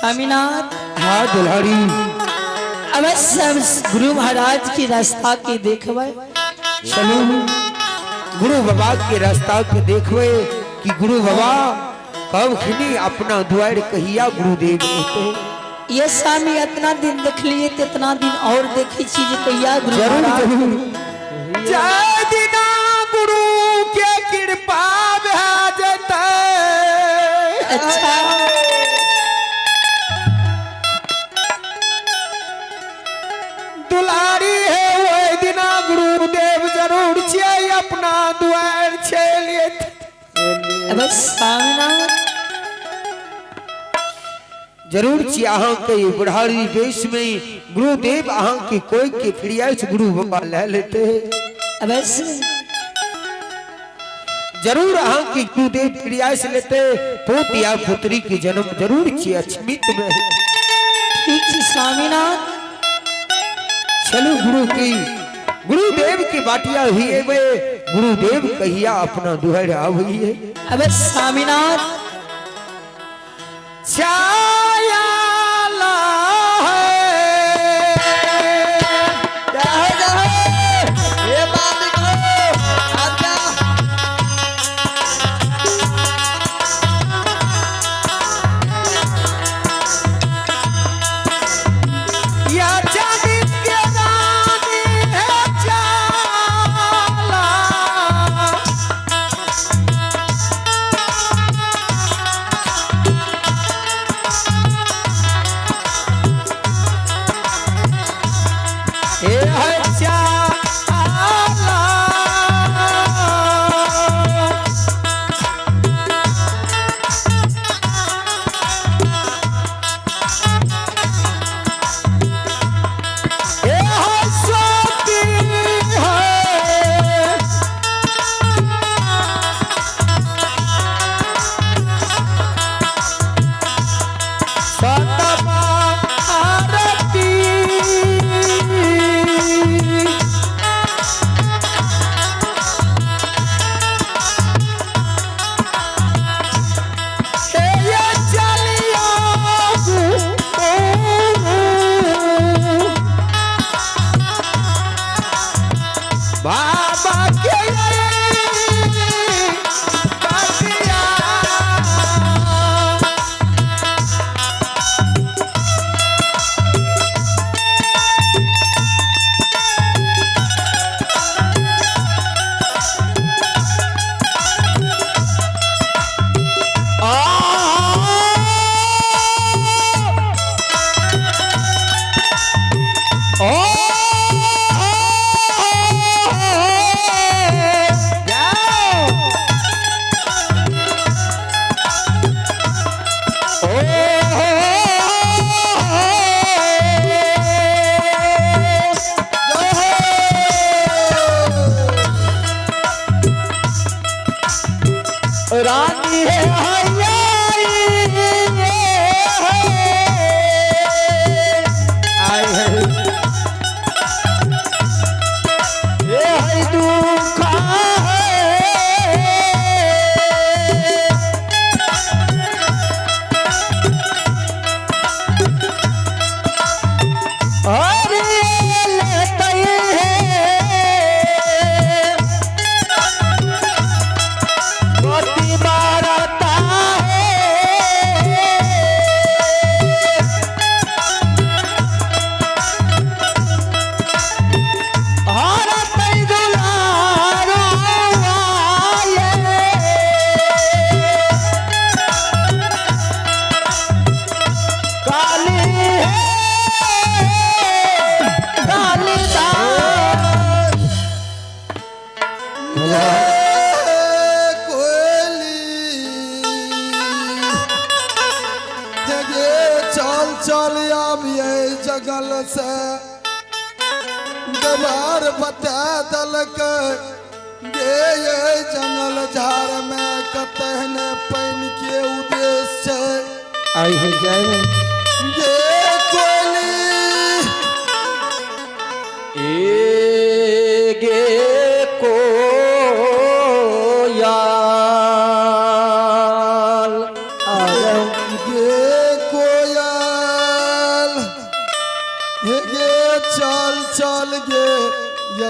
स्वामीनाथ। हाँ दुल्हारी। अवश्य गुरु महाराज की रास्ता के देखवे। चलो गुरु बाबा के रास्ता के देखवे कि गुरु बाबा कब खिनी अपना द्वार कहिया गुरुदेव कहते। ये स्वामी इतना दिन देख लिए तो इतना दिन और देखी चीज कहिया गुरु जरूर महाराज। जरूर जय दिना गुरु के कृपा भेजते। अच्छा दुलारी है वो दिना गुरुदेव जरूर छे अपना द्वार छे लिए। अवश्य स्वामीनाथ। जरूर छी अहाँ के बुढ़ारी वेश में गुरुदेव अहाँ के कोई के फिरियास गुरु बाबा ले लेते। अवश्य जरूर अहाँ की गुरुदेव फिरियास लेते पोतिया पुत्री के जन्म जरूर छी अछमित में। ठीक छी स्वामीनाथ। चलो गुरुदेव की बाटिया हुई है वे गुरुदेव कहिया अपना दुहर हुई है। अवश्य स्वामीनाथ। छाया ला रानी जगल से दबार बता दलक ये जंगल झाड़ में कतहने पैन के उद्देश्य आई है जय ये कोली गे को याल गे कोया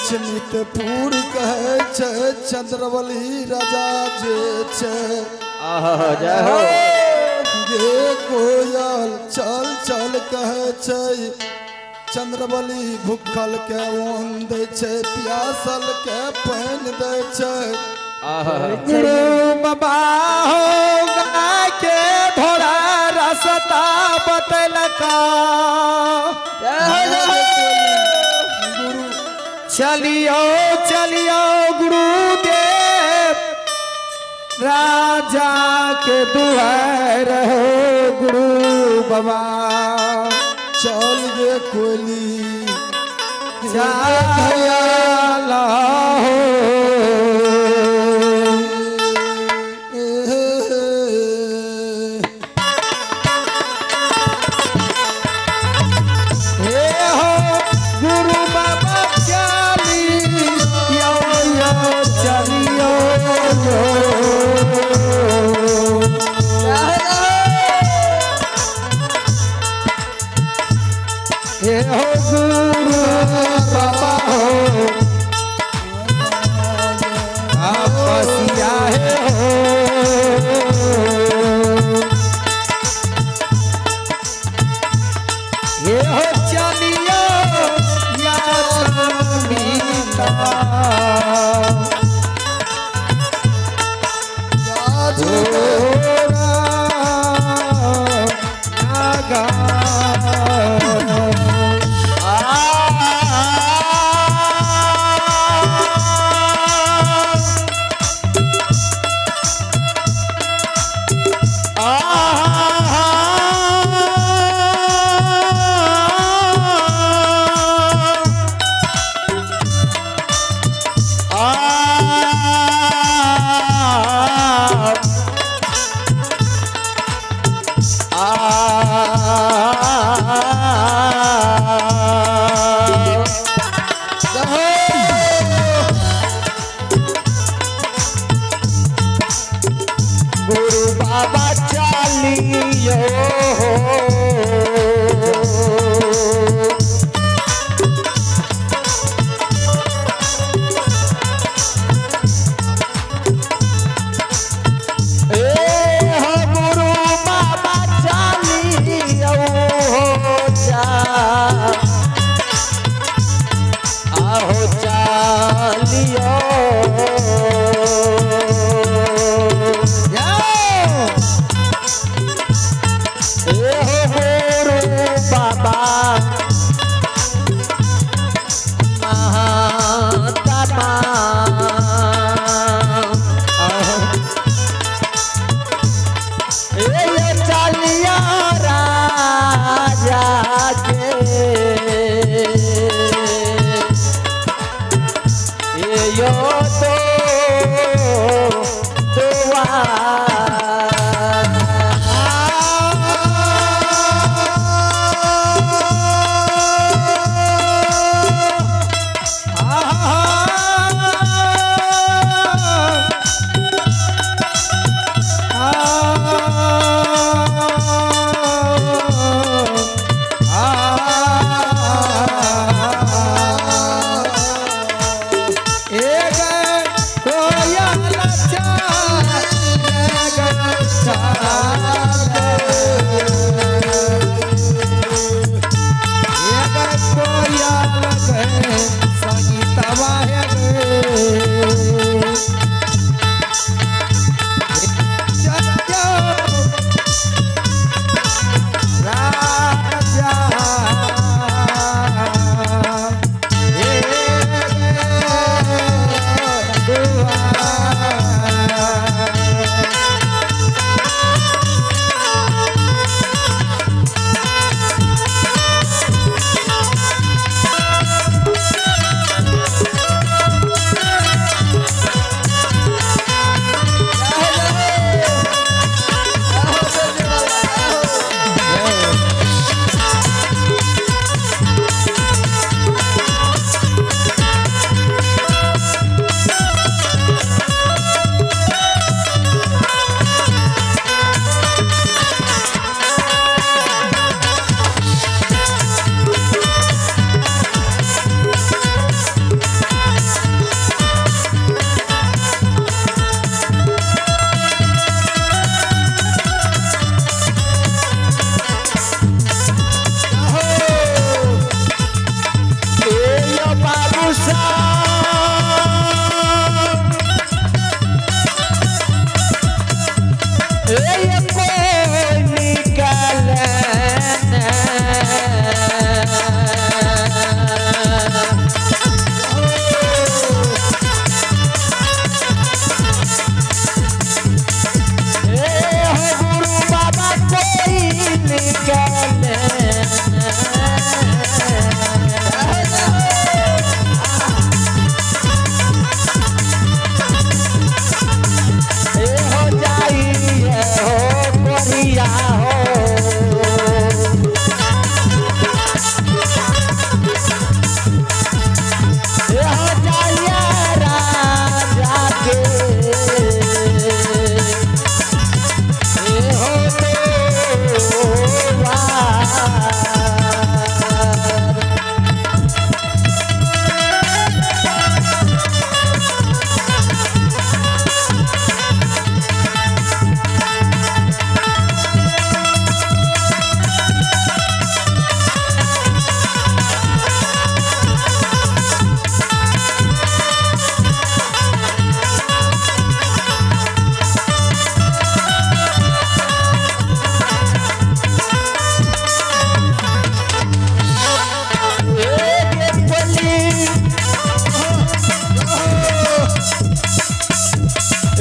अछि नितपुर कहै छै चंद्रवली राजा जे छै जय हो गे कोयल चल चल कहै छै चंद्रवली भूखल के ओन दै छै प्यासल के पानि दै छै गुरु बाबा हो गाय के धोरा रास्ता बतलका गुरु चलियो चलियो गुरुदेव राजा के दुआर हो गुरु बाबा चल गे कोयली जाला हो हे हो गुरु बाबा चलियो चलियो हे हो गुरु बाबा हो आपसिया है हे हो चलियो या मीता गुरु बाबा चलियो गुरु बाबा चलियो आहो चलियो बाबा महात्मा चलिया राजा के यो तो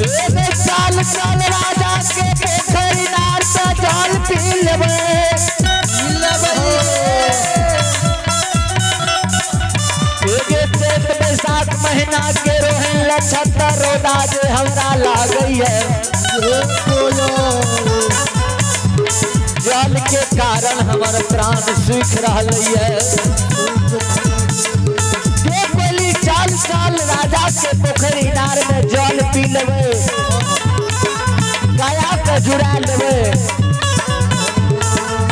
एगे चाल चाल राजा के पोखरी नार से जल पी लेबे एगे चैत बैसाख महीना के रोहन लछतर रोदा जे हमरा लागई है जल के कारण हमर प्राण सूख रहल है चाल चाल राजा के पोखरी नार में जल पी लेबे गाया के जुड़ा लेबे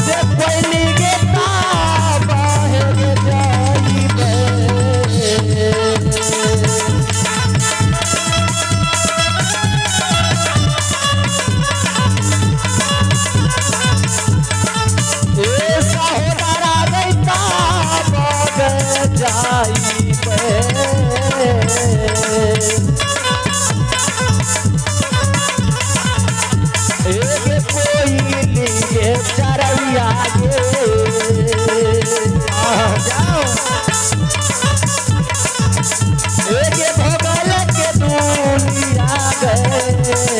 जे कोयली के ताब है गे जाइबे ए सहोदरा रे ताब गे जाइबे एगे कोयली के चरैया गे जाओ एगे भगल के दुनिया गे